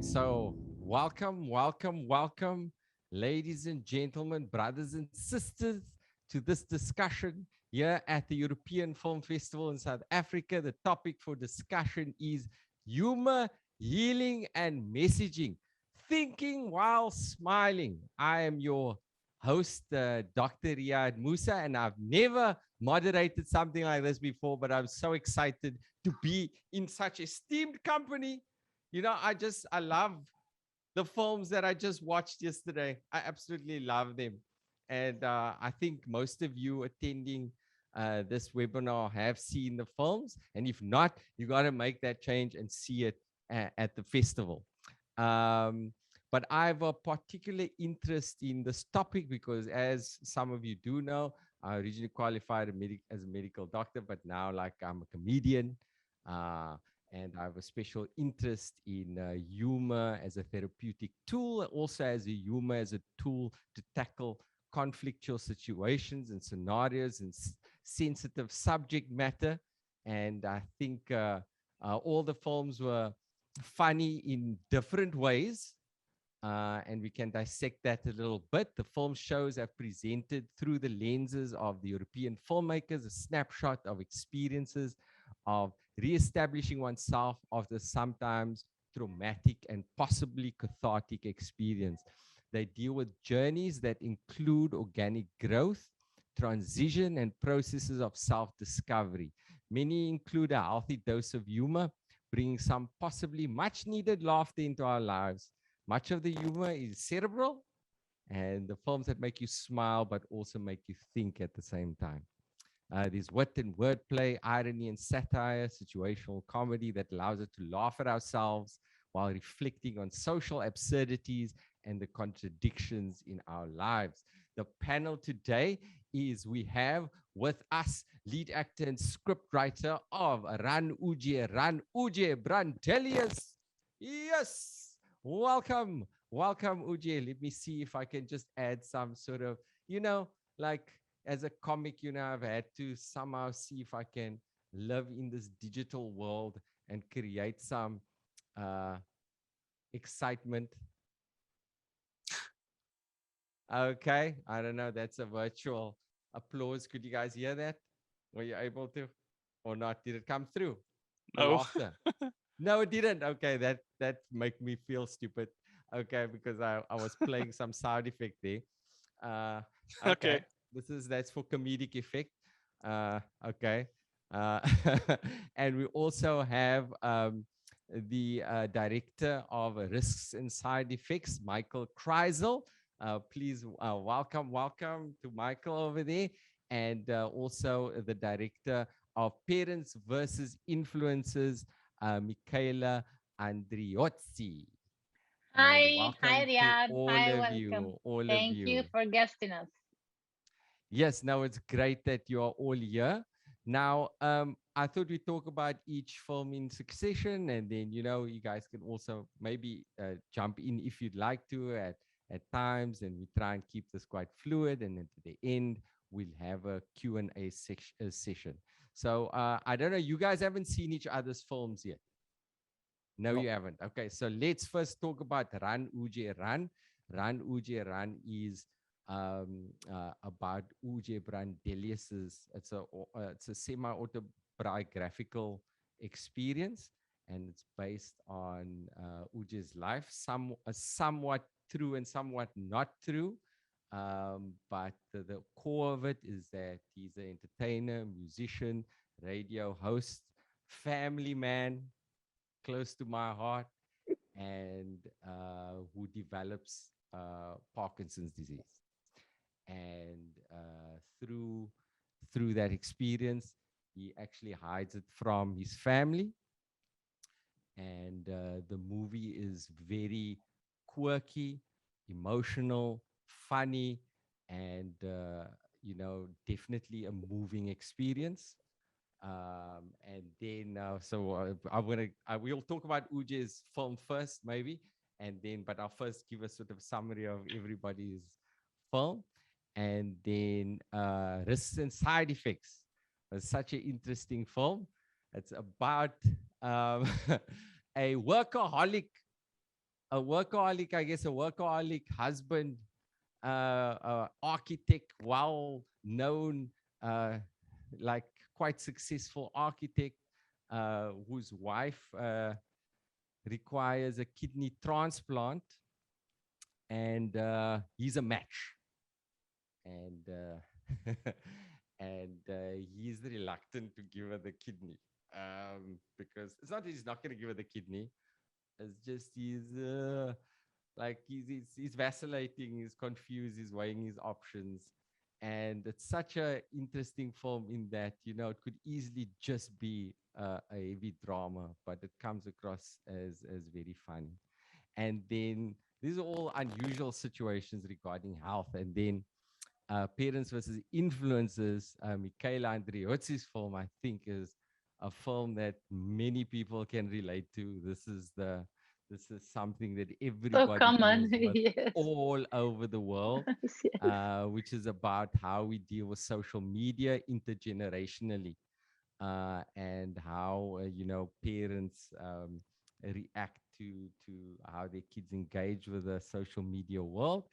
So, welcome, ladies and gentlemen, brothers and sisters, to this discussion here at the European Film Festival in South Africa. The topic for discussion is humor, healing, and messaging. Thinking while smiling. I am your host, Dr. Riaad Moosa, and I've never moderated something like this before, but I'm so excited to be in such esteemed company. I love the films that I just watched yesterday. I absolutely love them. And I think most of you attending this webinar have seen the films. And if not, you got to make that change and see it at the festival. But I have a particular interest in this topic because, as some of you do know, I originally qualified as a medical doctor, but now, like, I'm a comedian. Uh, and I have a special interest in humor as a therapeutic tool, also as a humor as a tool to tackle conflictual situations and scenarios and sensitive subject matter. And I think all the films were funny in different ways. And we can dissect that a little bit. The film shows have presented through the lenses of the European filmmakers a snapshot of experiences of reestablishing oneself after sometimes traumatic and possibly cathartic experience. They deal with journeys that include organic growth, transition, and processes of self-discovery. Many include a healthy dose of humor, bringing some possibly much needed laughter into our lives. Much of the humor is cerebral, and the films that make you smile but also make you think at the same time. There's wit and wordplay, irony and satire, situational comedy that allows us to laugh at ourselves while reflecting on social absurdities and the contradictions in our lives. The panel today is we have with us lead actor and scriptwriter of Uje Run, Uje Brandelius. Yes, welcome, Uje. Let me see if I can just add some sort of, like, as a comic, I've had to somehow see if I can live in this digital world and create some excitement. Okay, I don't know. That's a virtual applause. Could you guys hear that? Were you able to, or not? Did it come through? The No. laughter. No, it didn't. Okay, that make me feel stupid. Okay, because I was playing some sound effect there. Okay, Okay. that's for comedic effect. Okay, uh, and we also have the director of risks and side effects, Michael Kreihsl. Please welcome to Michael over there, and also the director of Parents versus Influencers, Michela Andreozzi. And Hi welcome to Riaad. all Hi, of welcome. you, all of Thank you you. for guesting us. Yes, now it's great that you are all here. Now, I thought we'd talk about each film in succession, and then, you guys can also maybe jump in if you'd like to at times, and we try and keep this quite fluid. And at the end, we'll have a Q&A session. So I don't know, you guys haven't seen each other's films yet. No, you haven't. Okay, so let's first talk about Run Uje Run. Run Uje Run is about Uje Brandelius's. It's a semi-autobiographical experience, and it's based on Uje's life, somewhat true and somewhat not true. But the core of it is that he's an entertainer, musician, radio host, family man, close to my heart, and who develops Parkinson's disease. And through that experience, he actually hides it from his family. And the movie is very quirky, emotional, funny, and definitely a moving experience. And then we'll talk about Uje's film first, maybe, and then, but I'll first give a sort of summary of everybody's film, and then risks and side effects. It's such an interesting film. It's about a workaholic a workaholic, I guess, a workaholic husband, architect, well known, like quite successful architect, whose wife requires a kidney transplant, and he's a match, and and he's reluctant to give her the kidney, because it's not that he's not going to give her the kidney. It's just he's vacillating, he's confused, he's weighing his options. And it's such a interesting film in that, it could easily just be a heavy drama, but it comes across as very funny. And then these are all unusual situations regarding health. And then Parents versus Influencers, Michela Andreozzi's film, I think, is a film that many people can relate to. This is something that So everybody common. deals with Yes. all over the world, Yes. which is about how we deal with social media intergenerationally, and how parents react to how their kids engage with the social media world.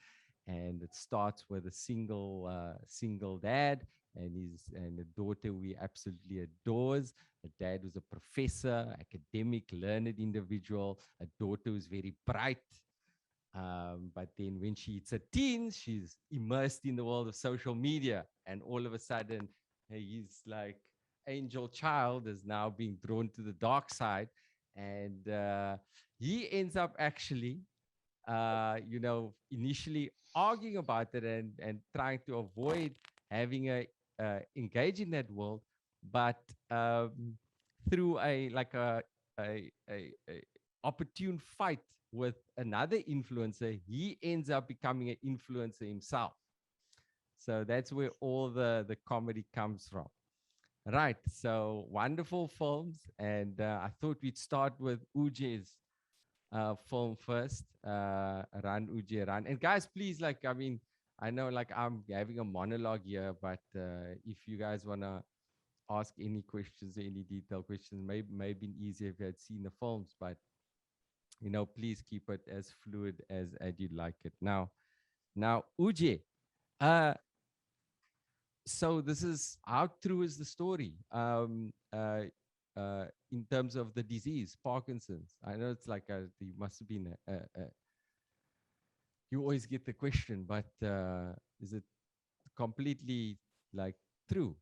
And it starts with a single dad and a daughter we absolutely adores. A dad who's a professor, academic, learned individual. A daughter who's very bright, but then when she hits her teens, she's immersed in the world of social media. And all of a sudden, he's like angel child is now being drawn to the dark side. And he ends up actually, initially arguing about it and trying to avoid having a engage in that world. But through a opportune fight with another influencer, he ends up becoming an influencer himself. So that's where all the comedy comes from. Right. So wonderful films. And I thought we'd start with Uje's film first, Run, Uje Run. And guys, please, like, I mean, I know like I'm having a monologue here, but if you guys want to ask any questions or any detailed questions, maybe easier if you had seen the films, but please keep it as fluid as you'd like it. Now, Uje, uh, so this is how true is the story in terms of the disease, Parkinson's? I know it's like you must have been you always get the question, but is it completely like true?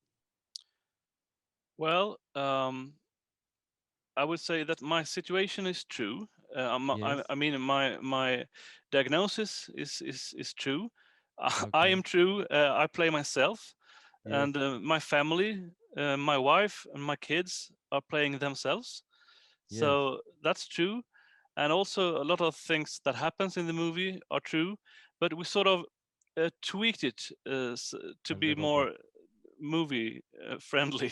Well, I would say that my situation is true. Yes. I mean, my diagnosis is true. I Okay. am true. I play myself, Yes. and my family, my wife, and my kids are playing themselves. Yes. So that's true. And also, a lot of things that happens in the movie are true, but we sort of tweaked it to A be little bit. more movie friendly.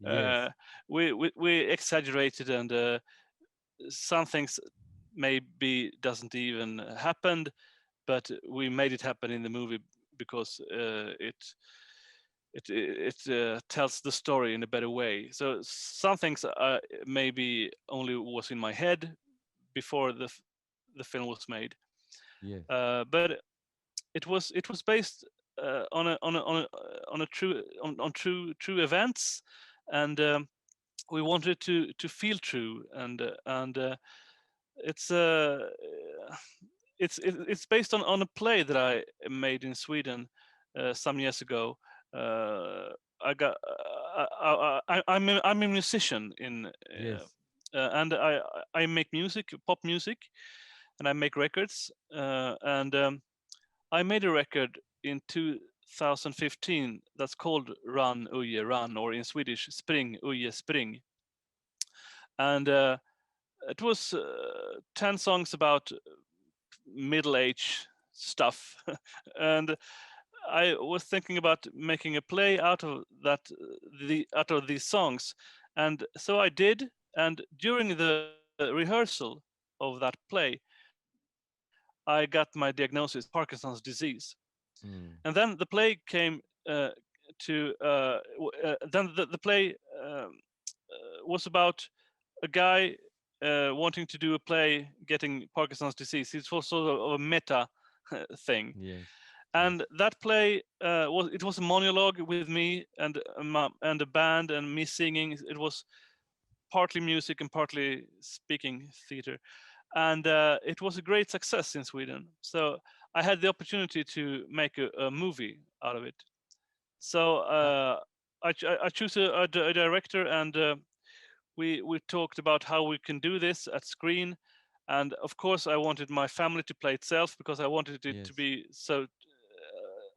Yes. We exaggerated, and some things maybe doesn't even happened, but we made it happen in the movie because it tells the story in a better way. So some things maybe only was in my head before the film was made, Yes. but it was based on a true events, and we wanted to feel true, and it's it's based on a play that I made in Sweden some years ago. Uh, I got I'm a musician Yes. and I make music, pop music, and I make records, and I made a record in 2015 that's called Run Uje Run, or in Swedish Spring Uje Spring, and it was 10 songs about middle age stuff, and I was thinking about making a play out of that, out of these songs, and so I did. And during the rehearsal of that play, I got my diagnosis Parkinson's disease, and then the Mm. play came then the play was about a guy wanting to do a play getting Parkinson's disease. It was sort of a meta thing, Yes. Yes. and that play was a monologue with me and a band and me singing. It was partly music and partly speaking theater, and it was a great success in Sweden. So I had the opportunity to make a movie out of it. So Uh, I choose a director, and we talked about how we can do this at screen. And of course, I wanted my family to play itself because I wanted it to yes. be so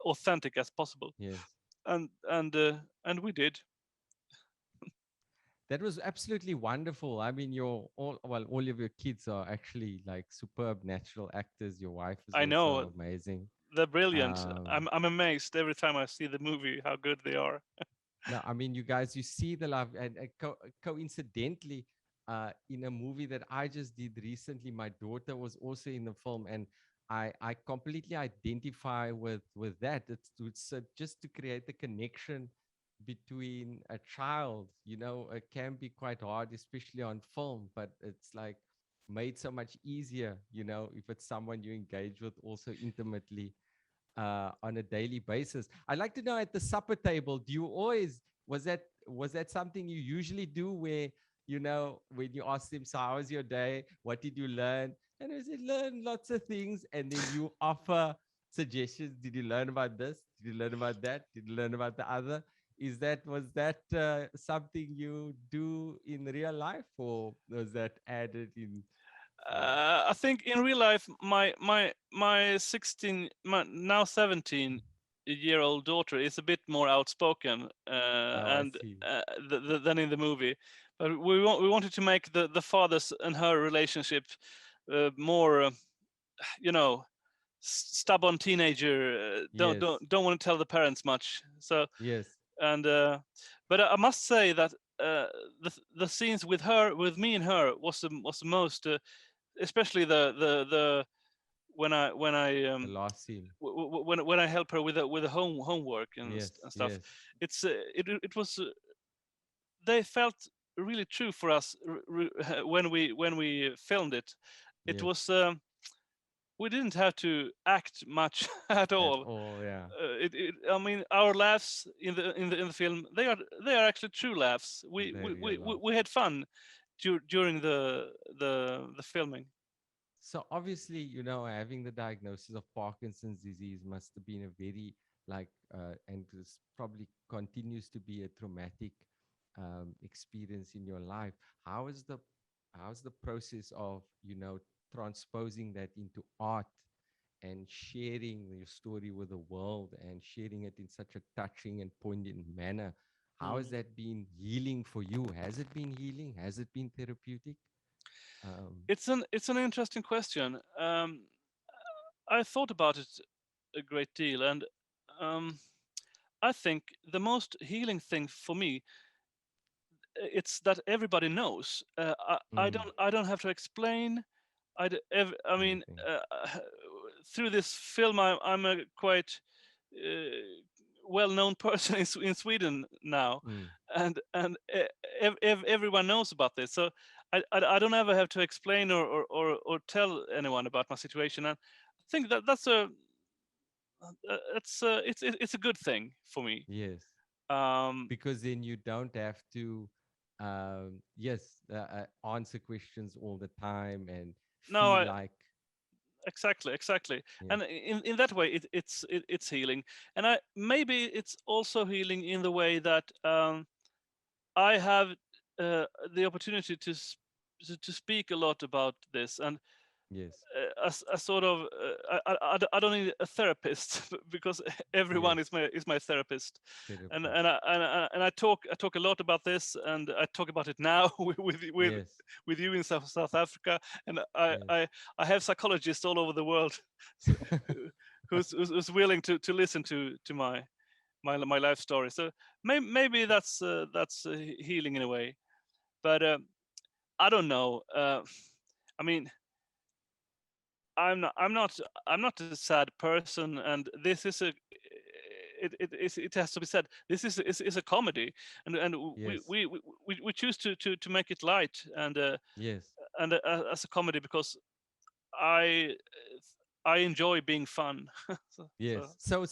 authentic as possible. Yes. And we did. That was absolutely wonderful. I mean, all of your kids are actually like superb natural actors. Your wife is I know also amazing. they're brilliant. Um, I'm amazed every time I see the movie how good they are. no, I mean, you guys, you see the love, and coincidentally, in a movie that I just did recently, my daughter was also in the film, and I completely identify with that. It's just to create the connection between a child. It can be quite hard, especially on film, but it's like made so much easier. If it's someone you engage with also intimately on a daily basis. I'd like to know, at the supper table, do you always was that something you usually do, where when you ask them, so how was your day? What did you learn? And I said, learn lots of things, and then you offer suggestions. Did you learn about this? Did you learn about that? Did you learn about the other? Was that something you do in real life, or was that added in for? I think in real life, my 16, now 17-year-old daughter is a bit more outspoken, Oh, I and see. than in the movie. But we wanted to make the father's and her relationship more, you know, stubborn teenager. Yes. Don't want to tell the parents much. So Yes. and but I must say that the scenes with me and her, was the most. Especially the when I The last scene. when I help her with the homework Yes. and stuff. Yes. It was they felt really true for us when we filmed it. It Yes. was we didn't have to act much at At all. all. Yeah. I mean, our laughs in the film, they are actually true laughs. We They we we, we realize. we had fun during the filming. So obviously, having the diagnosis of Parkinson's disease must have been a very, like, and this probably continues to be a traumatic experience in your life. How is the process of transposing that into art and sharing your story with the world and sharing it in such a touching and poignant manner? How has Mm. that been healing for you? Has it been healing? Has it been therapeutic? Um, It's an interesting question. I thought about it a great deal, and um, I think the most healing thing for me, it's that everybody knows. mm, I don't have to explain. I mean, anything. through this film, I'm a quite well-known person in Sweden now, Mm, and everyone knows about this. So I don't ever have to explain or tell anyone about my situation. And I think it's a good thing for me. yes, Um, because then you don't have to, yes, answer questions all the time and no, feel like, exactly, yeah, and in that way, it's healing, and I maybe it's also healing in the way that I have the opportunity to speak a lot about this, and yes, a sort of I don't need a therapist because everyone yes, is my therapist, and therapist, and I talk a lot about this, and I talk about it now yes, with you in South Africa, and I yes, I I have psychologists all over the world who's willing to listen to my life story. So maybe that's healing in a way, but I don't know. I mean, I'm not a sad person, and this is it has to be said. This is a comedy, and yes, we choose to make it light, and yes, as a comedy because I I enjoy being fun. So Yes. So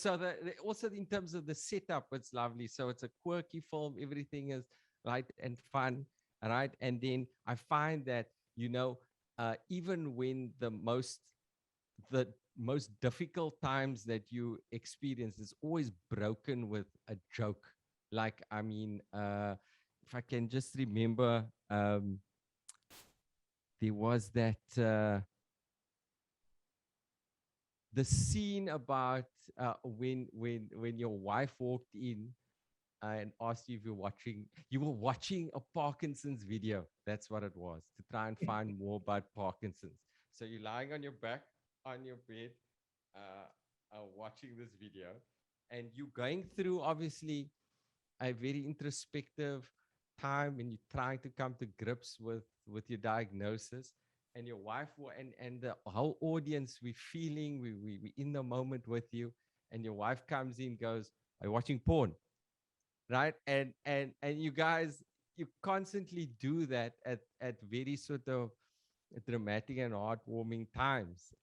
also in terms of the setup, it's lovely. So it's a quirky film. Everything is light and fun, right? And then I find that even when the most difficult times that you experience is always broken with a joke. Like I mean, if I can just remember, there was that. The scene about when your wife walked in and asked you if you were watching a Parkinson's video. That's what it was, to try and find more about Parkinson's. So you're lying on your back on your bed, watching this video, and you're going through obviously a very introspective time when you're trying to come to grips with your diagnosis, and your wife and the whole audience, we feeling we in the moment with you, and your wife comes in, goes, "Are you watching porn?" Right? And you guys, you constantly do that at very sort of dramatic and heartwarming times.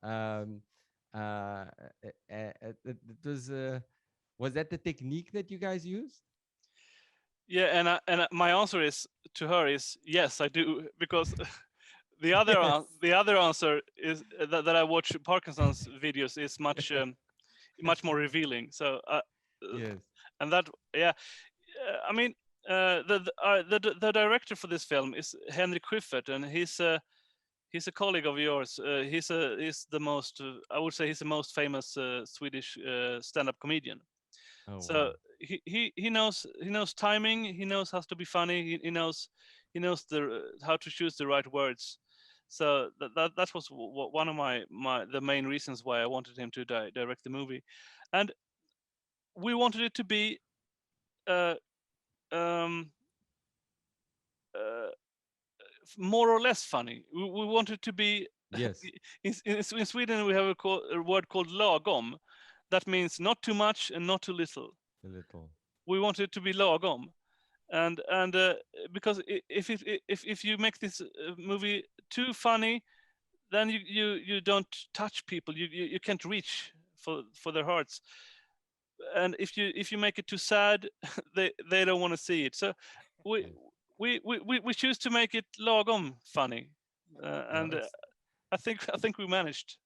Was that the technique that you guys used? yeah, and my answer is to her is yes, I do, because Yes. the other answer is that I watch Parkinson's videos is much more revealing. So Yes. and that yeah, I mean the director for this film is Henrik Schyffert, and he's a colleague of yours. He's the most I would say he's the most famous Swedish stand-up comedian. Oh So wow. he knows timing. He knows how to be funny. He knows the how to choose the right words. So that was one of my the main reasons why I wanted him to direct the movie, and we wanted it to be uh, um, uh, more or less funny. We wanted to be Yes. in Sweden we have a word called lagom, that means not too much and not too little. A little. We wanted it to be lagom, and because if you make this movie too funny, then you don't touch people. You can't reach for their hearts. And if you make it too sad, they don't want to see it. So we Yes. we choose to make it lagom funny, No, and it's I think we managed.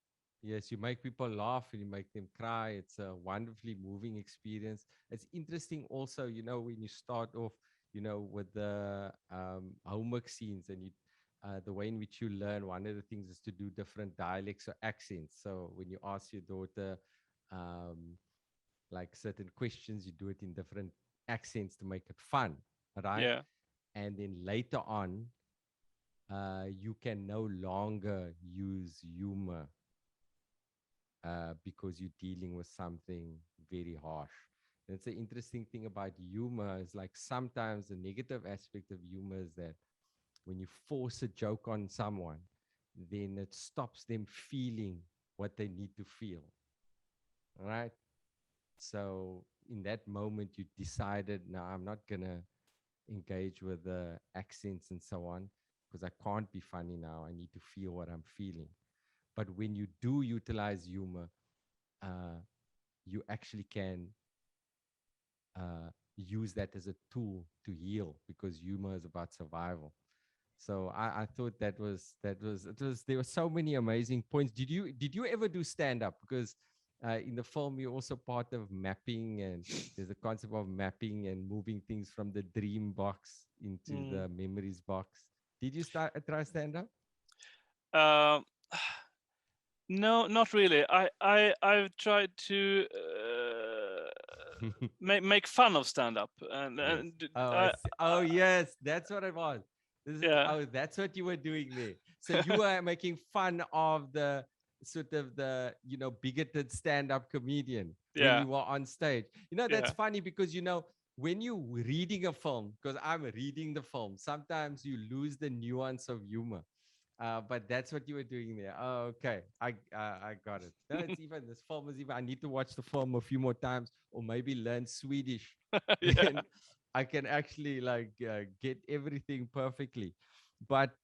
yes, you make people laugh and you make them cry. It's a wonderfully moving experience. It's interesting also, when you start off, with the homework scenes, and the way in which you learn, one of the things is to do different dialects or accents. So when you ask your daughter um, like certain questions, you do it in different accents to make it fun, right? Yeah, And then later on, you can no longer use humor because you're dealing with something very harsh. And it's an interesting thing about humor is like sometimes the negative aspect of humor is that when you force a joke on someone, then it stops them feeling what they need to feel. Right. So in that moment, you decided, no, I'm not going to engage with the accents and so on because I can't be funny now. I need to feel what I'm feeling. But when you do utilize humor, uh, you actually can use that as a tool to heal because humor is about survival. So I thought that was it was there were so many amazing points. Did you ever do stand up? Because in the film you're also part of mapping, and there's a concept of mapping and moving things from the dream box into mm. the memories box. Did you start try stand up? uh, no, not really. I've tried to make fun of stand up, Yes. and Oh, I see. Oh, yes. That's what it was. yeah, Oh, that's what you were doing there. So you were making fun of the sort of the, bigoted stand-up comedian when yeah, you were on stage. That's yeah. funny because, when you reading a film, because I'm reading the film, sometimes you lose the nuance of humor. But that's what you were doing there. Oh, okay. I got it. No, it's even this film is even. I need to watch the film a few more times, or maybe learn Swedish. Yeah. Then I can actually like get everything perfectly. But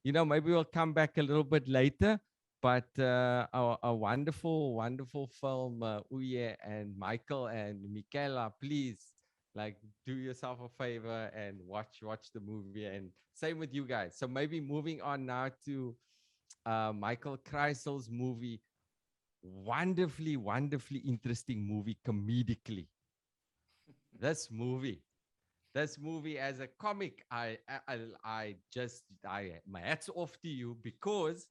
maybe we'll come back a little bit later. But a wonderful, wonderful film, Uje and Michael and Michela, please, like, do yourself a favor and watch the movie. And same with you guys. So maybe moving on now to Michael Kreihsl's movie. Wonderfully, wonderfully interesting movie comedically. This movie this movie as a comic, my hats off to you, because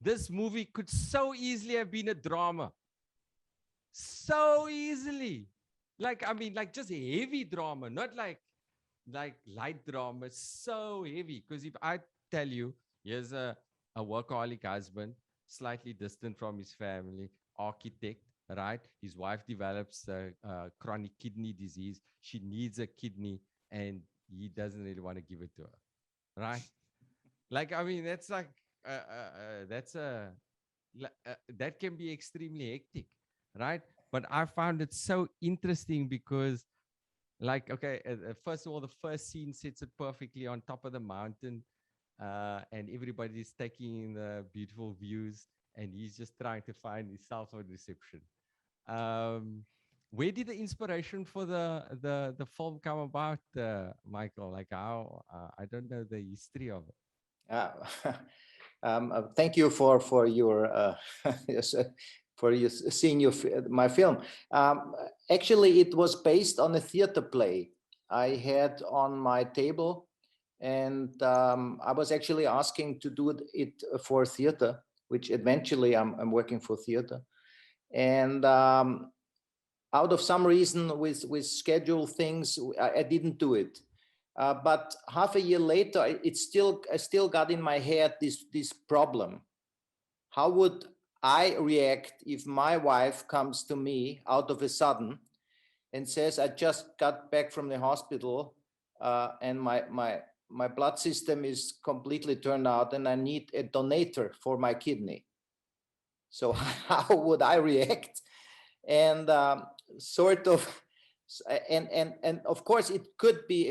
this movie could so easily have been a drama. So easily. Like, I mean, like just heavy drama, not like light drama, so heavy. Because if I tell you, here's a workaholic husband, slightly distant from his family, architect, right? His wife develops chronic kidney disease. She needs a kidney, and he doesn't really want to give it to her, right? Like, I mean, that's like, that's that can be extremely hectic, right? But I found it so interesting because, like, okay, first of all, the first scene sets it perfectly on top of the mountain, and everybody's taking in the beautiful views, and he's just trying to find his cell phone reception. Um, where did the inspiration for the film come about, Michael? Like, how? I don't know the history of it. Thank you for your yes, for you seeing my film. Actually, it was based on a theater play I had on my table, and I was actually asking to do it for theater, which eventually I'm working for theater, and out of some reason with schedule things, I didn't do it. But half a year later, I still got in my head this problem. How would I react if my wife comes to me out of a sudden and says, "I just got back from the hospital, and my blood system is completely turned out, and I need a donator for my kidney." So how would I react? And sort of, and of course it could be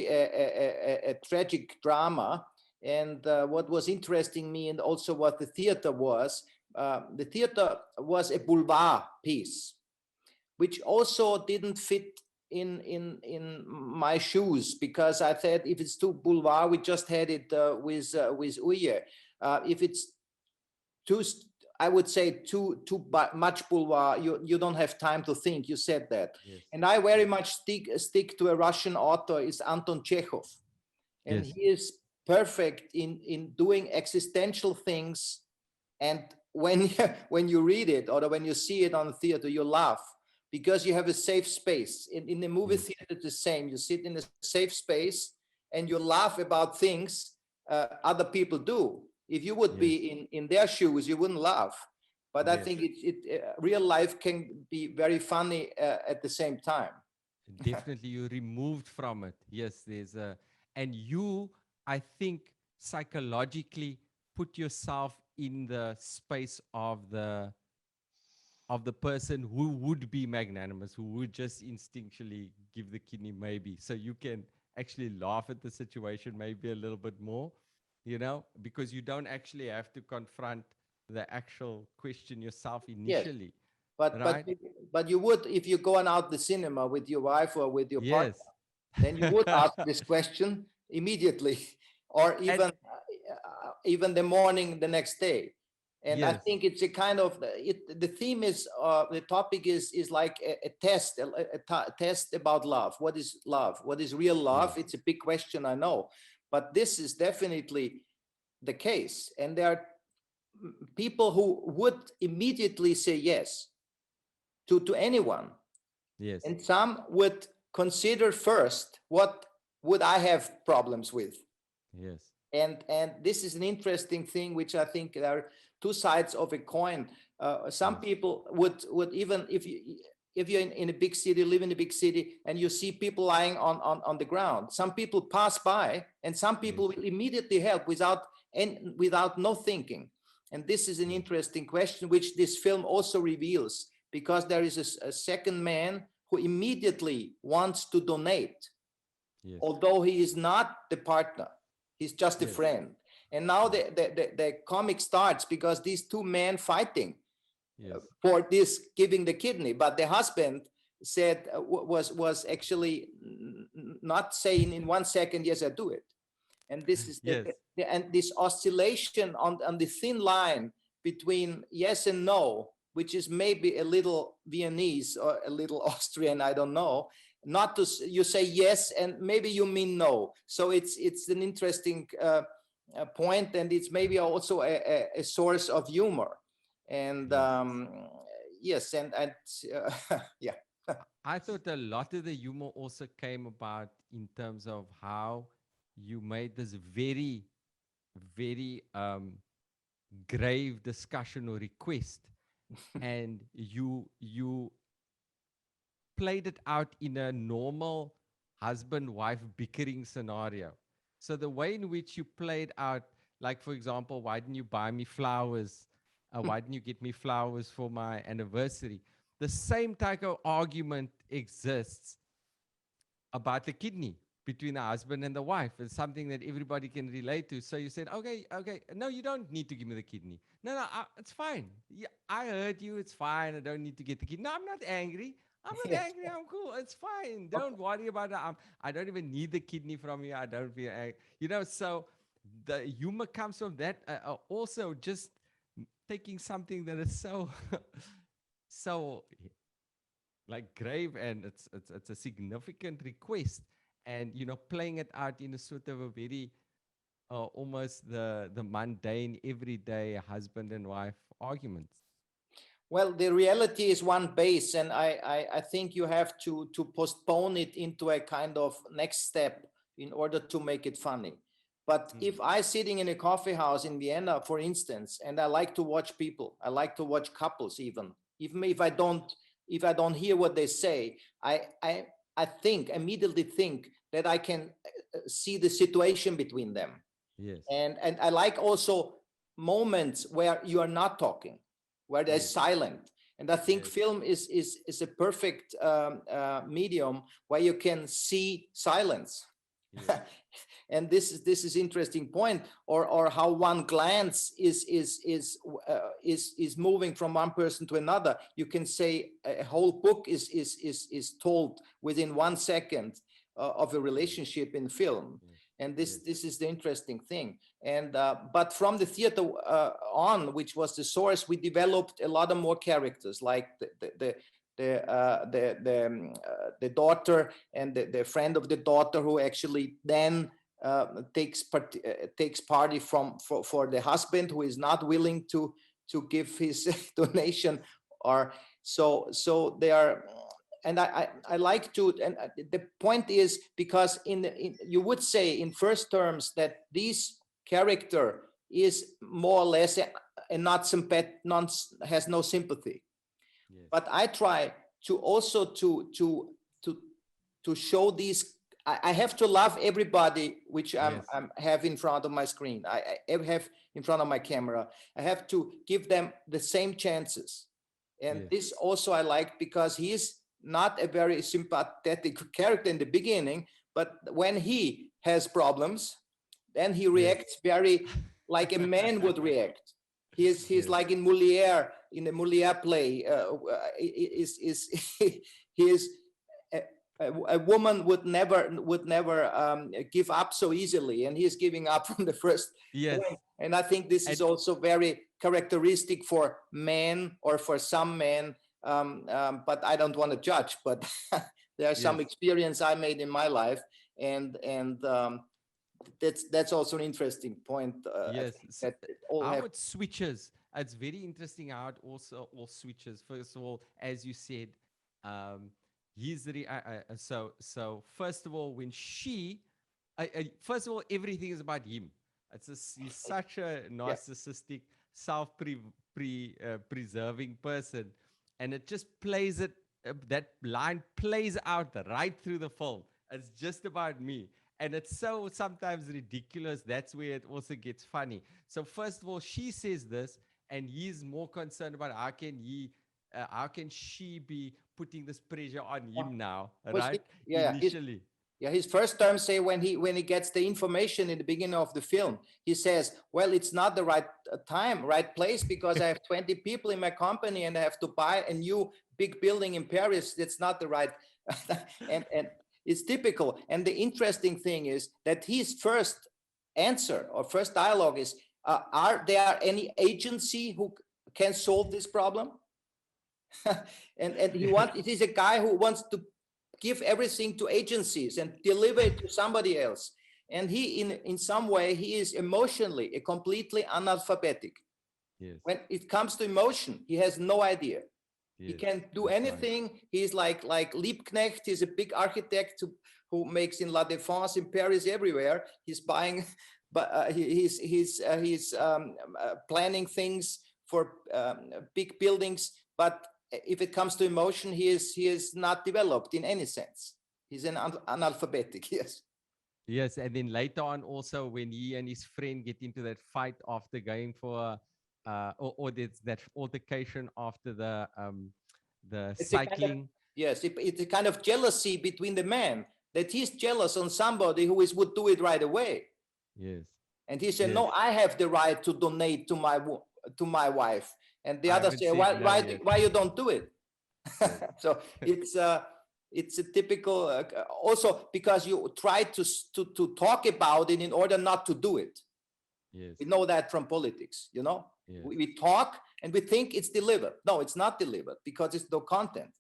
a tragic drama. And what was interesting me, and also what the theater was a boulevard piece, which also didn't fit in my shoes, because I thought if it's too boulevard, we just had it with Uje. If it's too, I would say too much boulevard, you don't have time to think. You said that. Yes. And I very much stick to a Russian author, is Anton Chekhov, and Yes. he is perfect in doing existential things. And when when you read it, or when you see it on the theater, you laugh, because you have a safe space. In the movie Yes. theater, it's the same. You sit in a safe space and you laugh about things other people do. If you would Yes. be in their shoes, you wouldn't laugh. But I Yes. think real life can be very funny at the same time. Definitely, you removed from it. Yes, and you, I think, psychologically put yourself in the space of the person who would be magnanimous, who would just instinctually give the kidney, maybe. So you can actually laugh at the situation maybe a little bit more, because you don't actually have to confront the actual question yourself Yes. initially. But Right? but you would, if you're going out the cinema with your wife or with your partner, Yes. then you would ask this question immediately, or And even the morning the next day. And I yes, think it's a kind of the theme is the topic is like a test, a test about love. What is love? What is real love? yes, It's a big question, I know, but this is definitely the case. And there are people who would immediately say yes to anyone, yes, and some would consider first, what would I have problems with? yes, And this is an interesting thing, which I think there are two sides of a coin. Some yes, people would even, if you're in a big city, live in a big city, and you see people lying on the ground, some people pass by, and some people yes, will immediately help without no thinking. And this is an yes, interesting question, which this film also reveals, because there is a second man who immediately wants to donate, yes, although he is not the partner. He's just a yes, friend. And now the comic starts because these two men fighting Yes. for this giving the kidney, but the husband said was actually not saying in 1 second, yes, I do it. And this is Yes. and this oscillation on the thin line between yes and no, which is maybe a little Viennese or a little Austrian, I don't know. Not to you say yes and maybe you mean no. So it's an interesting point, and it's maybe also a source of humor. And yes, and yeah. I thought a lot of the humor also came about in terms of how you made this very, very grave discussion or request, and you played it out in a normal husband-wife bickering scenario. So the way in which you played out, like for example, why didn't you buy me flowers? Why didn't you get me flowers for my anniversary? The same type of argument exists about the kidney between the husband and the wife. It's something that everybody can relate to. So you said, okay, no, you don't need to give me the kidney. No, it's fine. Yeah, I heard you. It's fine. I don't need to get the kidney. No, I'm not angry. I'm not Yes. angry. I'm cool. It's fine. Don't worry about it. I don't even need the kidney from you. I don't feel angry. So the humor comes from that. Also, just taking something that is so, so like grave, and it's a significant request, and playing it out in a sort of a very almost the mundane everyday husband and wife arguments. Well, the reality is one base, and I think you have to postpone it into a kind of next step in order to make it funny. But if I sitting in a coffee house in Vienna, for instance, and I like to watch people, I like to watch couples, even if I don't hear what they say, I immediately think that I can see the situation between them. Yes. And I like also moments where you are not talking, where there's silent. And I think film is a perfect medium where you can see silence. Yes. And this is interesting point, or how one glance is moving from one person to another. You can say a whole book is told within 1 second of a relationship in film. And this is the interesting thing. And but from the theater on, which was the source, we developed a lot of more characters, like the daughter and the friend of the daughter, who actually then takes party for the husband, who is not willing to give his donation, or so they are. And I like to, and the point is, because you would say in first terms that this character is more or less and not has no sympathy. Yes. But I try to also to show these. I have to love everybody which I have in front of my screen. I have in front of my camera. I have to give them the same chances. And this also I like, because he's not a very sympathetic character in the beginning, but when he has problems, then he reacts very like a man would react. He's like in Molière, in the Molière play, a woman would never give up so easily, and he's giving up from the first point. And I think this is also very characteristic for men, or for some men. But I don't want to judge, but there are some experience I made in my life, and that's also an interesting point. How it switches. It's very interesting how it also all switches. First of all, as you said, so first of all, when first of all, everything is about him. He's such a narcissistic, self-preserving person. And it just plays it, that line plays out right through the film. It's just about me. And it's so sometimes ridiculous. That's where it also gets funny. So first of all, she says this, and he's more concerned about how can she be putting this pressure on him now, right? Yeah, initially. Yeah, his first term say when he gets the information in the beginning of the film, he says, "Well, it's not the right time, right place, because I have 20 people in my company and I have to buy a new big building in Paris. That's not the right." and it's typical. And the interesting thing is that his first answer or first dialogue is, "Are there any agency who can solve this problem?" and it is a guy who wants to give everything to agencies and deliver it to somebody else. And he, in some way, he is emotionally a completely analphabetic. Yes. When it comes to emotion, he has no idea. Yes. He can't do That's right. anything. He's like Liebknecht. He's a big architect who makes in La Défense, in Paris, everywhere. He's buying, but he's planning things for big buildings. But if it comes to emotion, he is not developed in any sense. He's an analphabetic. Yes. Yes, and then later on, also when he and his friend get into that fight after going for, or there's that altercation after the It's a kind of, cycling. yes, it's a kind of jealousy between the men, that he's jealous on somebody who would do it right away. Yes. And he said, Yes. "No, I have the right to donate to my wife." And the I other haven't say, said "Why no why yet." why you don't do it?" Yes. So it's a typical also because you try to talk about it in order not to do it. Yes. We know that from politics, you know. Yes. We talk and we think it's delivered. No, it's not delivered because it's no content.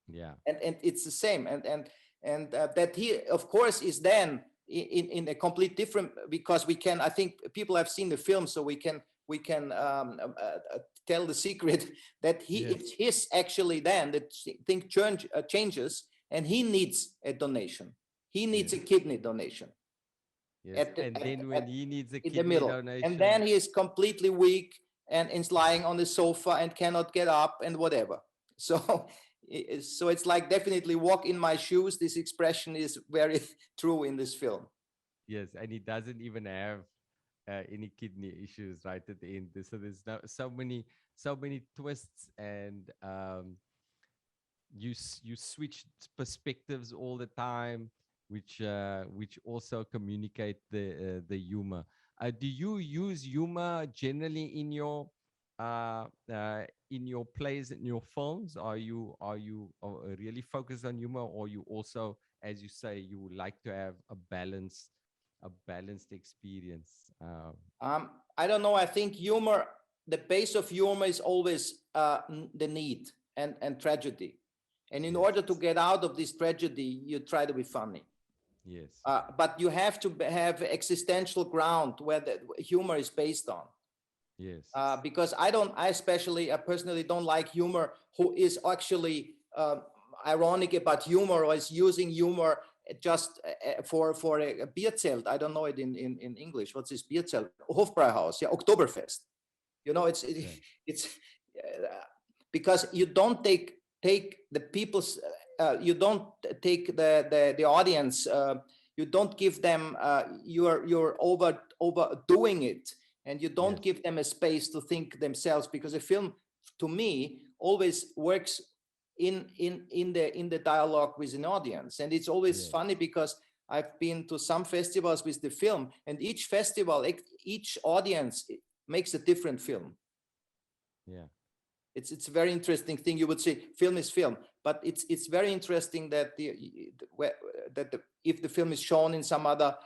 Yeah. And it's the same. And that he, of course, is then in a complete different, because we can, I think people have seen the film, so we can tell the secret that Yes. it's his actually then that thing changes, and he needs a donation. He needs Yes. a kidney donation. Yes. And then when he needs a In the kidney middle, donation, and then he is completely weak and is lying on the sofa and cannot get up and whatever. So so it's like definitely walk in my shoes. This expression is very true in this film. yes, and he doesn't even have any kidney issues right at the end. So there's so many twists, and you switch perspectives all the time, which also communicate the humor. Do you use humor generally in your plays, in your films? Are you really focused on humor, or you also, as you say, you would like to have a balanced experience? I don't know. I think humor, the base of humor is always the need and tragedy. And in Yes. order to get out of this tragedy, you try to be funny. Yes. But you have to have existential ground where the humor is based on. Yes. Because I personally don't like humor who is actually ironic about humor, or is using humor just for a Bierzelt. I don't know it in English. What's this Bierzelt? Hofbräuhaus, yeah, Oktoberfest. You know, it's because you don't take the people's, you don't take the audience, you don't give them, you're overdoing it, and you don't Yes. give them a space to think themselves, because a film, to me, always works in the dialogue with an audience. And it's always Yes. funny because I've been to some festivals with the film, and each festival, each audience makes a different film. Yeah. It's a very interesting thing. You would say film is film, but it's very interesting that if the film is shown in some other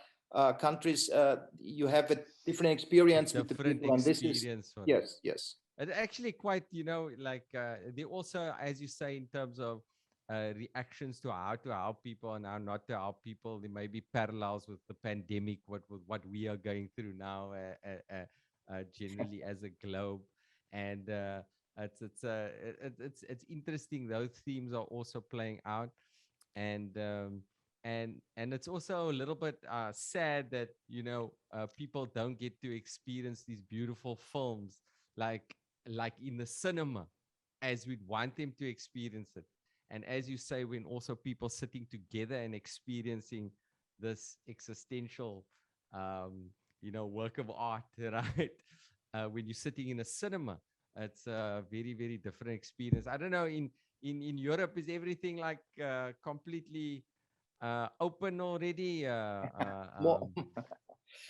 countries, you have a different experience with the Different people. And this is, experience for them. yes, yes. And actually quite, like they also, as you say, in terms of reactions to how to help people and how not to help people, there may be parallels with the pandemic, what we are going through now, generally as a globe. And it's interesting. Those themes are also playing out, and it's also a little bit sad that people don't get to experience these beautiful films like in the cinema as we'd want them to experience it. And as you say, when also people sitting together and experiencing this existential work of art, right? When you're sitting in a cinema, it's a very, very different experience. I don't know, in Europe, is everything like completely open already? More,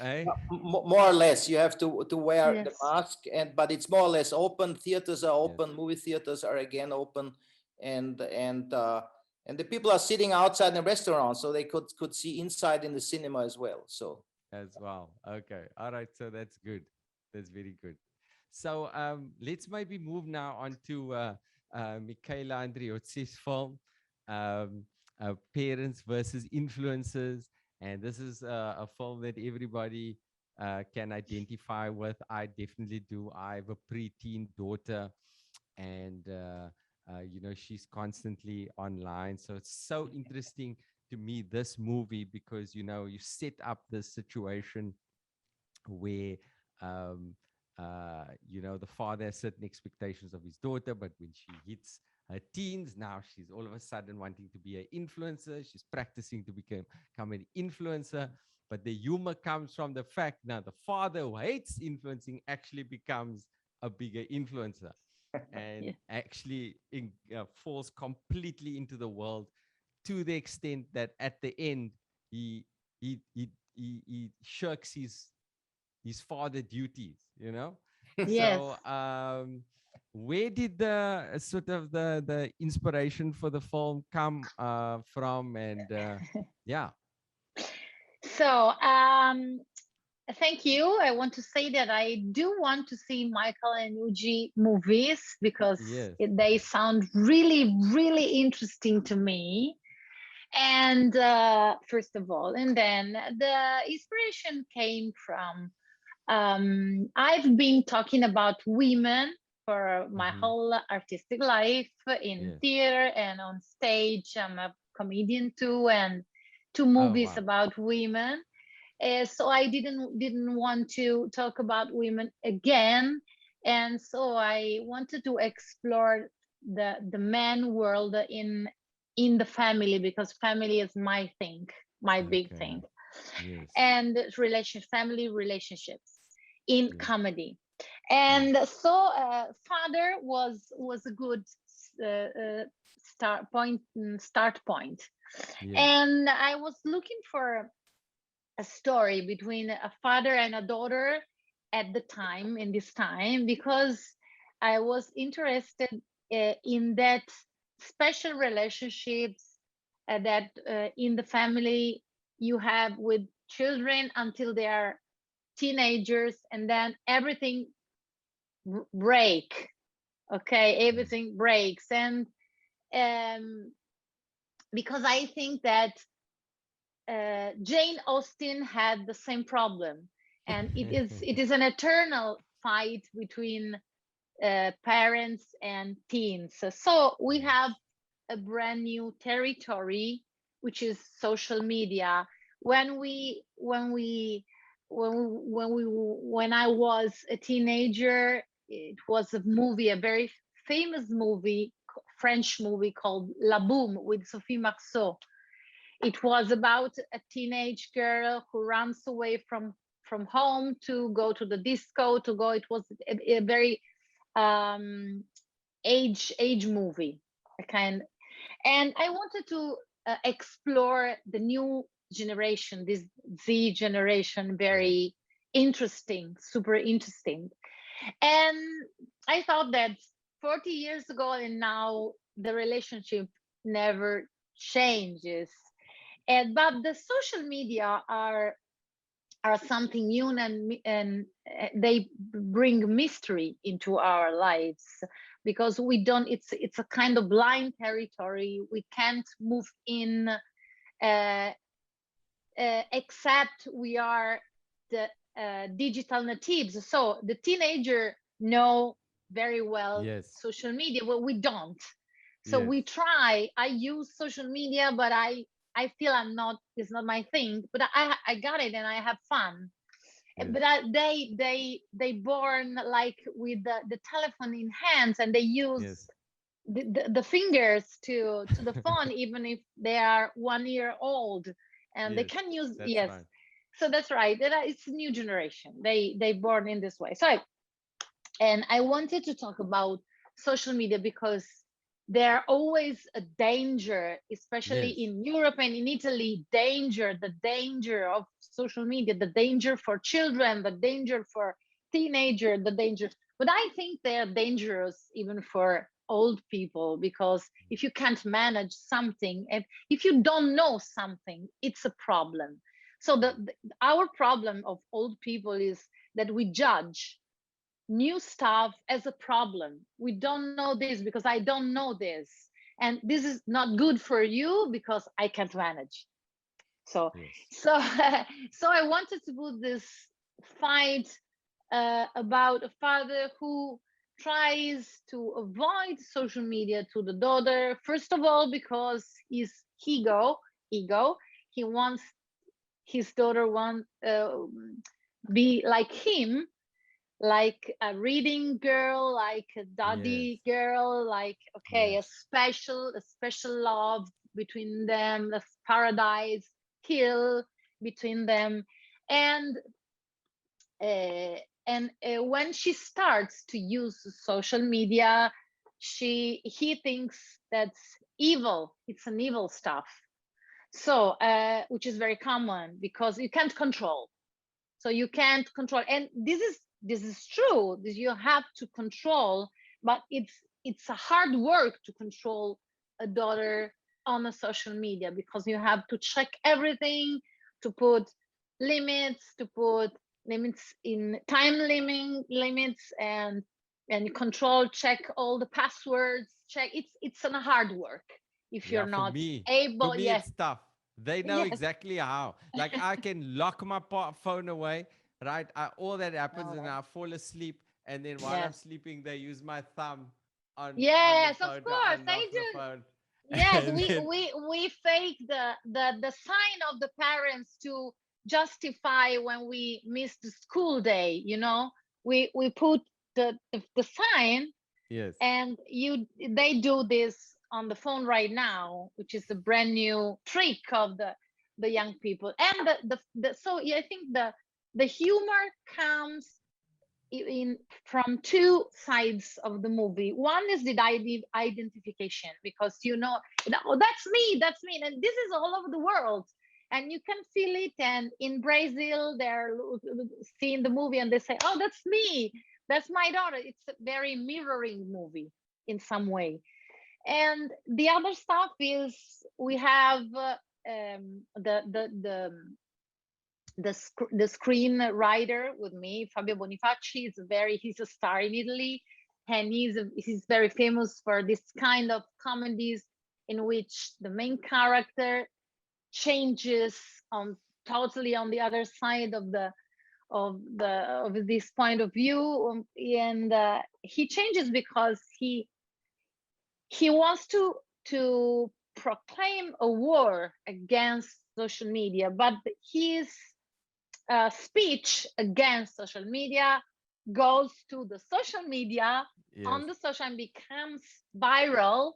Eh? more or less, you have to wear the Yes. mask, but it's more or less open. Theaters are Yes. open, movie theaters are again open, and the people are sitting outside in the restaurant, so they could see inside in the cinema as well. So As well. Okay. All right. So that's good. That's very good. So let's maybe move now on to Michela Andreozzi's film, Parents versus Influencers. And this is a film that everybody can identify with. I definitely do. I have a preteen daughter, and she's constantly online. So it's so interesting to me, this movie, because you set up this situation where the father has certain expectations of his daughter, but when she hits her teens, now she's all of a sudden wanting to be an influencer. She's practicing to become an influencer. But the humor comes from the fact now the father who hates influencing actually becomes a bigger influencer and Yeah. actually falls completely into the world, to the extent that at the end he he shirks his father duties, Yes. So where did the sort of the inspiration for the film come from? And yeah. So, thank you. I want to say that I do want to see Michael and Uje movies because Yes. they sound really, really interesting to me. And first of all, and then the inspiration came from I've been talking about women for my Mm-hmm. whole artistic life in Yes. theater and on stage. I'm a comedian too, and two Oh movies wow. about women. So I didn't want to talk about women again, and so I wanted to explore the man world in the family, because family is my thing, my big Okay. thing, Yes. and family relationships in Yes. comedy. Yes. And so father was a good uh, uh, start point. Yes. And I was looking for a story between a father and a daughter at the time, in this time, because I was interested in that special relationships that in the family you have with children until they are teenagers, and then everything break. Okay, Mm. everything breaks. And um, because I think that Jane Austen had the same problem, and it is an eternal fight between parents and teens. So we Yes. have a brand new territory, which is social media. When I was a teenager, it was a movie, a very famous movie, French movie called La Boum with Sophie Marceau. It was about a teenage girl who runs away from home to go to the disco to go. It was a very um, age movie, a kind. And I wanted to explore the new generation, this Z generation, Yes. very interesting, super interesting. And I thought that 40 years ago and now the relationship never changes. And but the social media are something new, and they bring mystery into our lives, because we don't it's a kind of blind territory. We can't move in uh, except we are the digital natives. So the teenager know very well Yes. social media, well, we don't. So Yes. we try. I use social media, but I feel it's not my thing, but I got it and I have fun. Yes. But they born like with the telephone in hands, and they use Yes. the fingers to the phone even if they are 1 year old, and they Yes. can use, That's yes. right. So that's right, it's a new generation, they born in this way. So and I wanted to talk about social media because they're always a danger, especially Yes. in Europe and in Italy. The danger of social media, the danger for children, the danger for teenager, the danger. But I think they're dangerous even for old people, because if you can't manage something and if you don't know something, it's a problem. So our problem of old people is that we judge new stuff as a problem. We don't know this because I don't know this, and this is not good for you because I can't manage. So Yes. so so I wanted to put this fight about a father who tries to avoid social media to the daughter, first of all because his ego, he wants his daughter want be like him, like a reading girl, like a Yes. daddy girl, like okay, Yes. a special love between them, a paradise hill between them. And uh, when she starts to use social media, he thinks that's evil. It's an evil stuff. So which is very common because you can't control. So you can't control, and this is true. This you have to control, but it's a hard work to control a daughter on a social media, because you have to check everything, to put limits in time limits, and control, check all the passwords, check. It's a hard work if Yeah, you're not for able. me, Yes. it's tough. They know Yes. exactly how. Like I can lock my phone away, right? All that happens, and No. I fall asleep, and then while I'm Yes. sleeping, they use my thumb on the Yes, of phone to course I unlock the do. phone, Yes, and we then we we fake the sign of the parents to justify when we miss the school day. We put the sign, yes, and they do this on the phone right now, which is a brand new trick of the young people. And so yeah, I think the humor comes in from two sides of the movie. One is the identification, because oh, that's me, and this is all over the world, and you can feel it. And in Brazil, they're seeing the movie and they say, "Oh, that's me, that's my daughter." It's a very mirroring movie in some way. And the other stuff is we have the screenwriter with me, Fabio Bonifaci. He's a star in Italy, and he's very famous for this kind of comedies in which the main character changes on totally on the other side of this point of view. And he changes because he wants to proclaim a war against social media, but his speech against social media goes to the social media yes. on the social and becomes viral.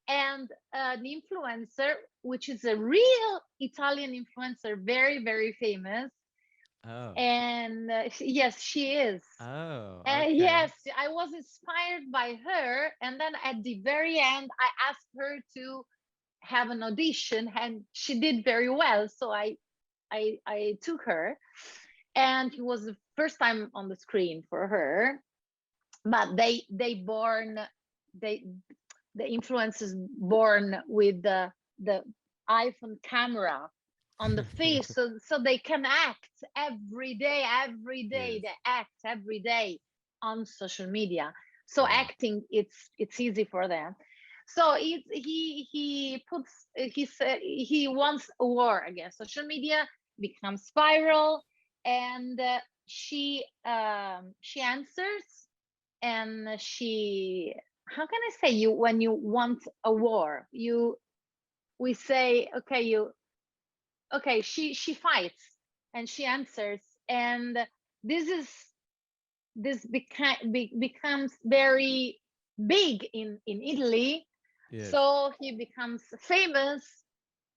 And an influencer, which is a real Italian influencer, very, very famous. Oh, And yes, she is. oh, And okay. yes, I was inspired by her. And then at the very end, I asked her to have an audition, and she did very well. So I took her, and it was the first time on the screen for her. But they the influencers born with the iPhone camera on the face, so they can act every day. Every day Yes. they act every day on social media. So Wow. acting, it's easy for them. So he puts he wants a war against social media, becomes viral. And she answers, and she, how can I say, you when you want a war, we say, okay, she fights, and she answers. And this is becomes very big in Italy. Yes. So he becomes famous.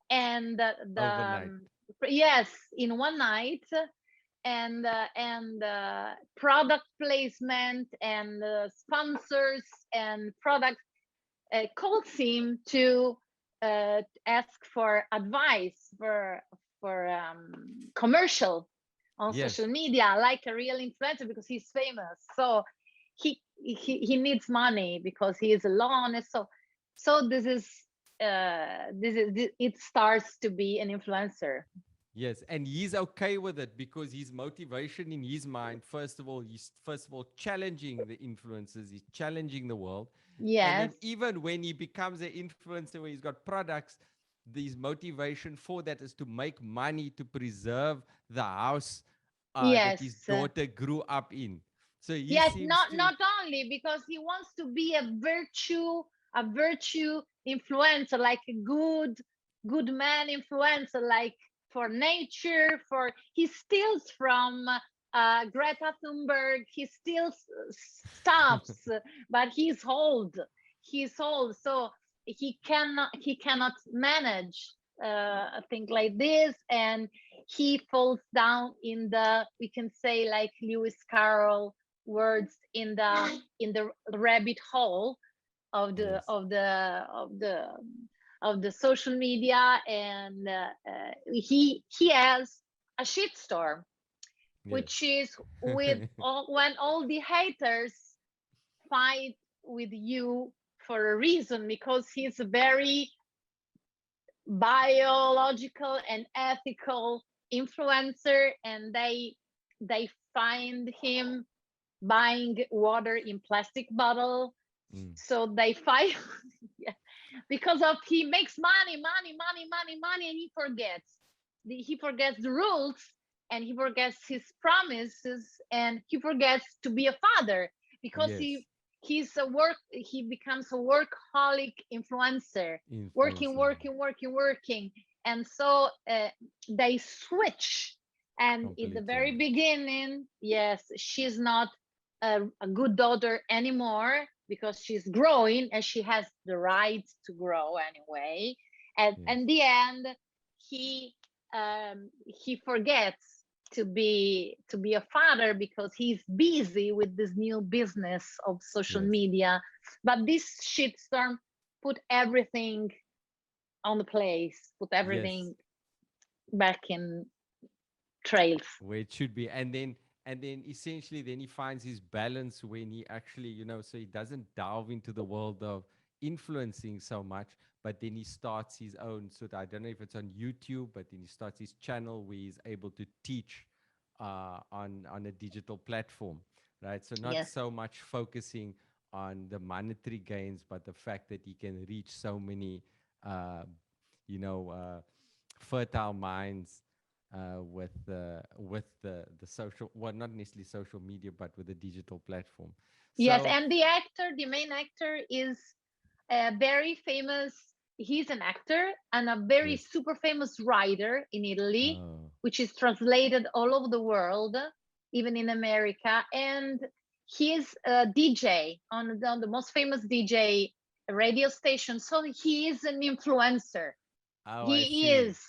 And Overnight. yes, in one night. And product placement, and sponsors, and product calls him to ask for advice for commercial on Yes. social media, like a real influencer, because he's famous. So he needs money because he is alone. And so this is it starts to be an influencer. Yes, and he's okay with it because his motivation in his mind, he's first of all challenging the influencers, he's challenging the world. And Yes, then even when he becomes an influencer where he's got products, his motivation for that is to make money to preserve the house that yes, his daughter grew up in. So he yes. seems Not to, not only because he wants to be a virtue influencer, like a good man influencer, like for nature. For he steals from Greta Thunberg. He steals stuffs, but he's old, so he cannot manage a thing like this, and he falls down in the, we can say, like Lewis Carroll words, in the rabbit hole of the yes, of the of the of the social media. And he has a shitstorm, yes. which is with when all the haters fight with you for a reason, because he's a very biological and ethical influencer, and they find him buying water in plastic bottle. Mm, So they fight yeah, because of he makes money, and he forgets the rules, and he forgets his promises, and he forgets to be a father, because yes, he becomes a workaholic influencer, working influencer, working working working. And so they switch. And in the completely. very beginning, yes, she's not a good daughter anymore, because she's growing and she has the right to grow anyway. And Yes, in the end, he forgets to be a father, because he's busy with this new business of social yes, media. But this shitstorm put everything on the place, put yes. everything back in trails. Where it should be. And then essentially then he finds his balance when he actually, so he doesn't delve into the world of influencing so much, but then he starts his own sort of, I don't know if it's on YouTube, but then he starts his channel where he's able to teach on a digital platform, right? So not Yes, so much focusing on the monetary gains, but the fact that he can reach so many uh, you know fertile minds with the social, well, not necessarily social media, but with the digital platform. yes. So And the main actor, is very famous. He's an actor and a very yes, super famous writer in Italy, oh which is translated all over the world, even in America. And he is a DJ on the most famous DJ radio station. So he is an influencer. oh, I He see. is.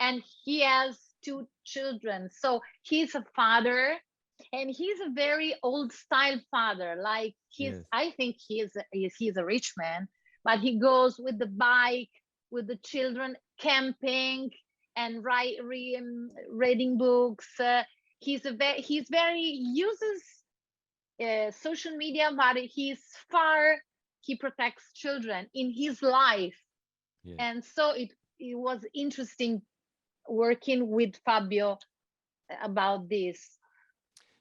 And he has two children. So he's a father, and he's a very old style father. Like Yes, I think he's a rich man, but he goes with the bike, with the children, camping, and reading books. He's very uses social media, but he protects children in his life. yes. And so it was interesting working with Fabio about this.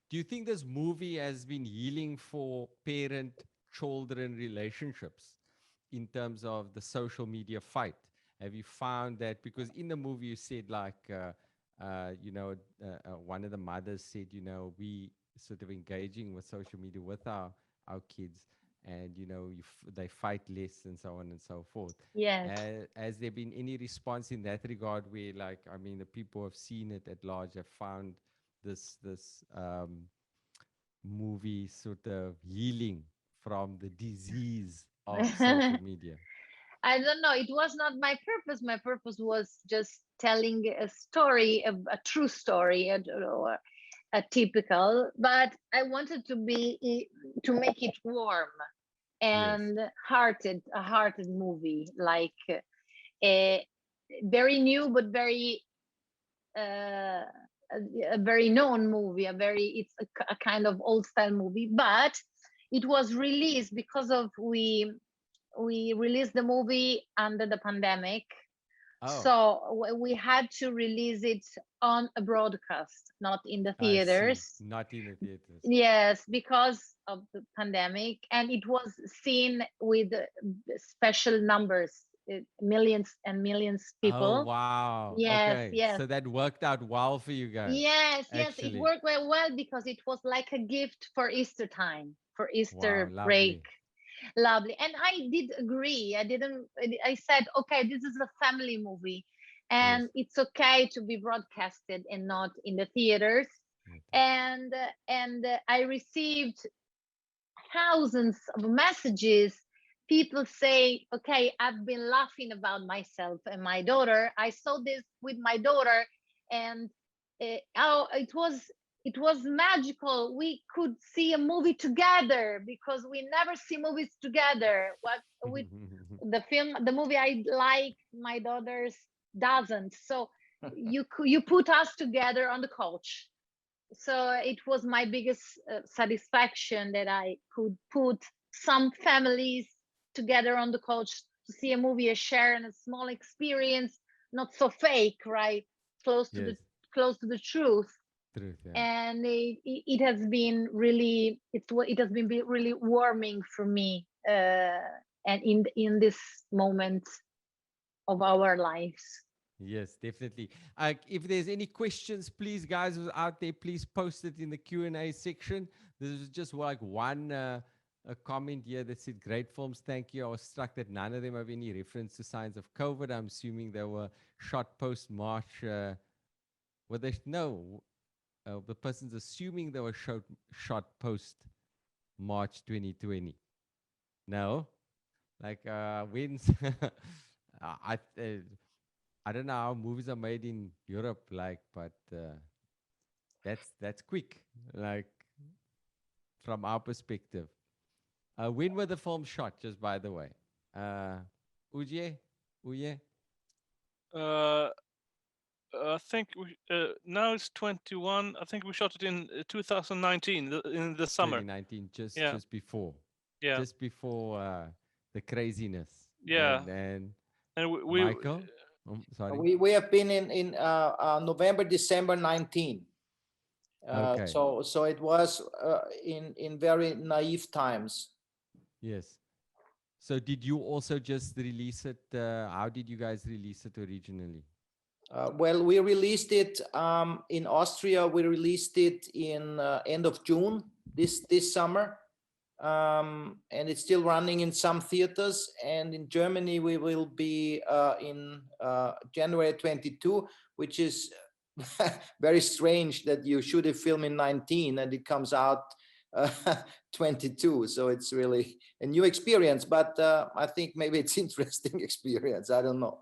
Do you think this movie has been healing for parent-children relationships in terms of the social media fight? Have you found that? Because in the movie you said like, one of the mothers said, we sort of engaging with social media with our kids, and they fight less and so on and so forth. Yes. Has there been any response in that regard where, like, I mean, the people who have seen it at large have found this movie sort of healing from the disease of social media? I don't know. It was not my purpose. My purpose was just telling a story, a true story, or a typical. But I wanted to make it warm, and a hearted movie, like a very new but very uh, a very known movie. It's a kind of old style movie, but it was released because of we released the movie under the pandemic. Oh, So we had to release it on a broadcast, not in the I see. theaters. Not in the theaters. Yes, because of the pandemic, and it was seen with special numbers, millions and millions Oh, people. wow. Yes, Okay. yes, So that worked out well for you guys, yes, yes. It actually. worked very well because it was like a gift for Easter time, for Wow, Easter break. lovely. Lovely. And I did agree. I didn't, I said, okay, this is a family movie Yes. and it's okay to be broadcasted and not in the theaters. And I received thousands of messages, people say, okay, I've been laughing about myself and my daughter. I saw this with my daughter, and oh, it was magical. We could see a movie together because we never see movies together. What with the movie I like, my daughter's doesn't. So you put us together on the couch. So it was my biggest satisfaction that I could put some families together on the couch to see a movie, a share and a small experience, not so fake, right? Close to the Yes. close to the truth. Truth. Yeah. And it has been really it has been really warming for me, and in this moment of our lives. Yes, definitely. If there's any questions, please, guys, who's out there, please post it in the Q&A section. There's just like one a comment here that said, "Great films, thank you." I was struck that none of them have any reference to signs of COVID. I'm assuming they were shot post-March. Were they? No, the person's assuming they were shot post-March 2020. No, like when's I I don't know how movies are made in Europe, like, but that's quick, like from our perspective. When were the films shot? Just by the way, Uje, Uje. Uh, I think now it's 21. I think we shot it in 2019, in the summer. 2019, Yeah, just before, yeah, just before the craziness. yeah. And And Michael, sorry. We have been in November, December 19. Okay. So it was in very naive times. Yes. So did you also just release it? How did you guys release it originally? Well, we released it in Austria. We released it in end of June this summer, and it's still running in some theaters. And in Germany, we will be in January 22, which is very strange that you shoot a film in 19 and it comes out 22. So it's really a new experience, but I think maybe it's interesting experience. I don't know.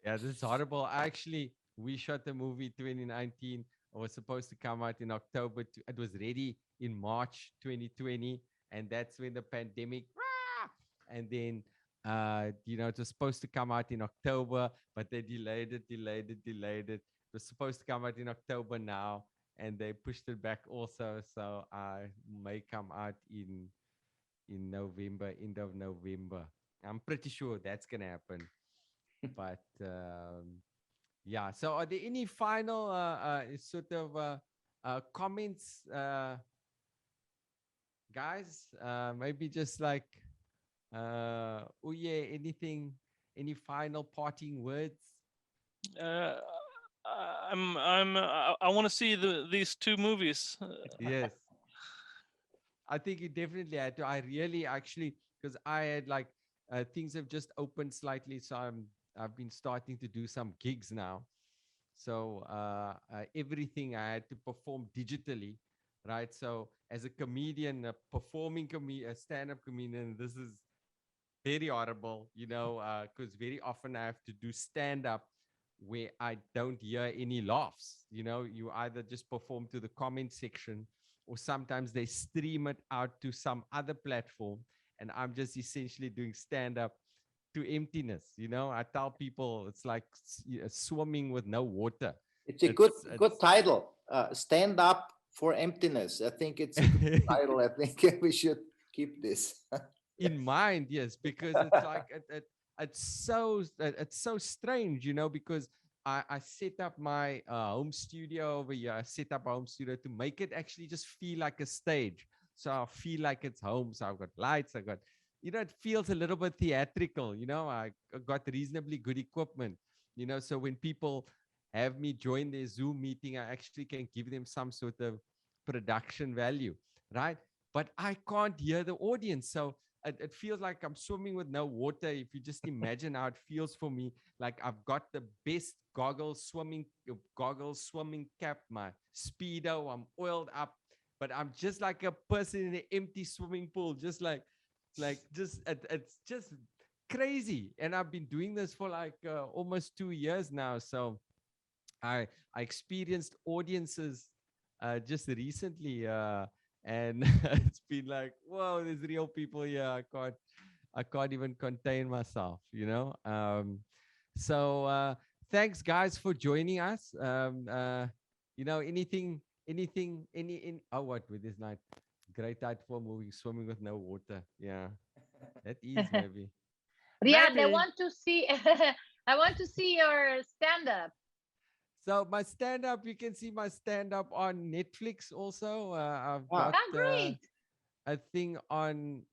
Yeah, this is horrible. Actually, we shot the movie 2019. It was supposed to come out in October. It was ready in March 2020. And that's when the pandemic, and then, it was supposed to come out in October, but they delayed it. It was supposed to come out in October now, and they pushed it back also. So I may come out in November, end of November. I'm pretty sure that's going to happen. But yeah, so are there any final sort of comments, guys? Maybe just like Uje, anything, any final parting words? uh, I want to see these two movies. Yes, I think you definitely had to. I really actually, because I had like things have just opened slightly, so I've been starting to do some gigs now. So everything I had to perform digitally, right? So as a comedian, a performing a stand-up comedian, this is very horrible, because very often I have to do stand-up where I don't hear any laughs. You either just perform to the comment section, or sometimes they stream it out to some other platform, and I'm just essentially doing stand-up to emptiness. You know, I tell people it's like swimming with no water. It's a good title. Stand up for emptiness. I think it's a good title. I think we should keep this in mind, yes, because it's like it's so strange, you know, because I set up my home studio over here. I set up a home studio to make it actually just feel like a stage. So I feel like it's home. So I've got lights. I got, you know, it feels a little bit theatrical. You know, I got reasonably good equipment. You know, so when people have me join their Zoom meeting, I actually can give them some sort of production value, right? But I can't hear the audience. So it feels like I'm swimming with no water. If you just imagine how it feels for me, like I've got the best swimming cap, my Speedo, I'm oiled up, but I'm just like a person in an empty swimming pool, just it's just crazy. And I've been doing this for like almost 2 years now. So I experienced audiences just recently, and it's been like, whoa, there's real people here. I can't even contain myself, you know. So thanks guys for joining us. You know, oh, what with this night? Great night for movie, swimming with no water. Yeah, that is maybe. Riaad, I Maybe. want to see I want to see your stand-up. So my stand-up, you can see my stand-up on Netflix also. I've Wow. got Great. a thing on,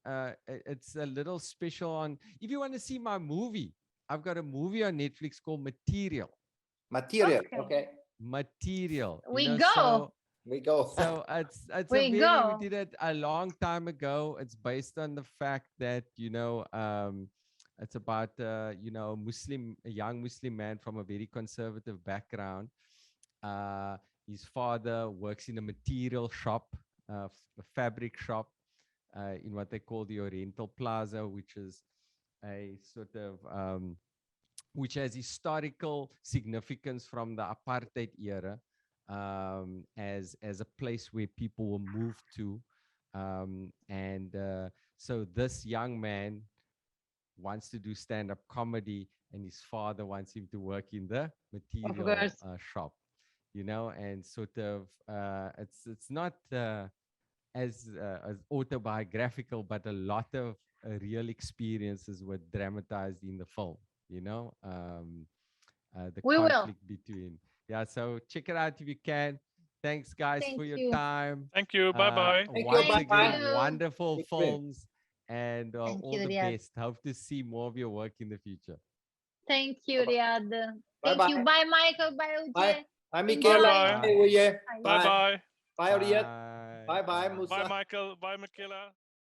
it's a little special on, if you want to see my movie, I've got a movie on Netflix called Material. Okay. Material. You We know, go. So, We go. so it's We go. we did it a long time ago. It's based on the fact that, you know, it's about you know, a young Muslim man from a very conservative background. His father works in a material shop, a fabric shop, in what they call the Oriental Plaza, which is a sort of which has historical significance from the apartheid era, as a place where people were moved to, and so this young man wants to do stand-up comedy, and his father wants him to work in the material course. shop, you know, and sort of it's not as autobiographical, but a lot of real experiences were dramatized in the film, you know, the We will. conflict between. Yeah, so check it out if you can. Thanks guys Thank for your you. time. Thank you. Bye bye. Thank you, Once bye-bye. again, you. wonderful Thank you. films, and Thank all you, the Riaad. best. Hope to see more of your work in the future. Thank you, Riaad. Thank Bye-bye. you. Bye, Michael. Bye, Uje. Bye. Bye, Enjoy. Michela. Bye-bye. Bye, Uje. Bye bye. Bye, Riaad. Bye. Bye-bye, Bye. Moosa. Bye Michael. Bye Michela.